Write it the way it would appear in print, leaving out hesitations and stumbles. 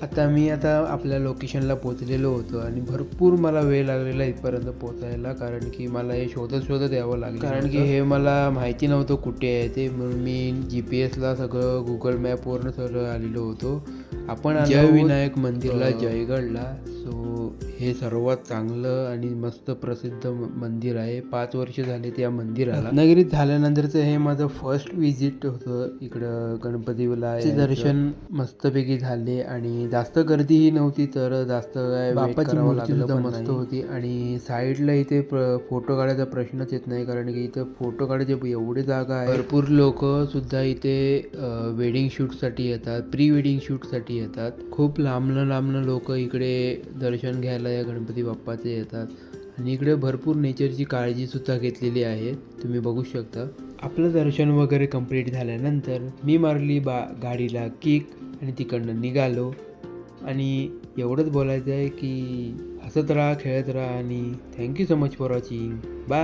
आता आपल्या लोकेशनला पोहोचलेलो होतो आणि भरपूर मला वेळ लागलेला इथपर्यंत पोहोचायला, कारण की मला हे शोधत शोधत यावं लागलं, कारण की हे मला माहिती नव्हतं कुठे आहे ते, म्हणून मी GPS ला सगळं गुगल मॅपवरनं सगळं आलेलो होतो. आपण जय विनायक मंदिरला जयगडला. सो हे सर्वात चांगलं आणि मस्त प्रसिद्ध मंदिर आहे. 5 वर्ष झाले त्या मंदिराला. रत्नागिरीत झाल्यानंतरचं हे माझं फर्स्ट विजिट होतं इकडं गणपतीला. दर्शन मस्तपैकी झाले आणि जास्त गर्दीही नव्हती, तर जास्त काय बाप्पाची मूर्ती सुद्धा मस्त होती. आणि साईडला इथे फोटो काढायचा प्रश्नच येत नाही, कारण की इथं फोटो काढायचे एवढी जागा आहे. भरपूर लोक सुद्धा इथे वेडिंग शूटसाठी येतात, प्री वेडिंग शूटसाठी येतात. खूप लांबनं लोक इकडे दर्शन घ्यायला या गणपती बाप्पाचे येतात. आणि इकडे भरपूर नेचरची काळजी सुद्धा घेतलेली आहे, तुम्ही बघू शकता. आपलं दर्शन वगैरे कंप्लीट झाल्यानंतर मी मारली गाडीला किक आणि तिकडनं निघालो. आणि एवढंच बोलायचं आहे की हसत राहा, खेळत राहा आणि thank you so much for watching. Bye.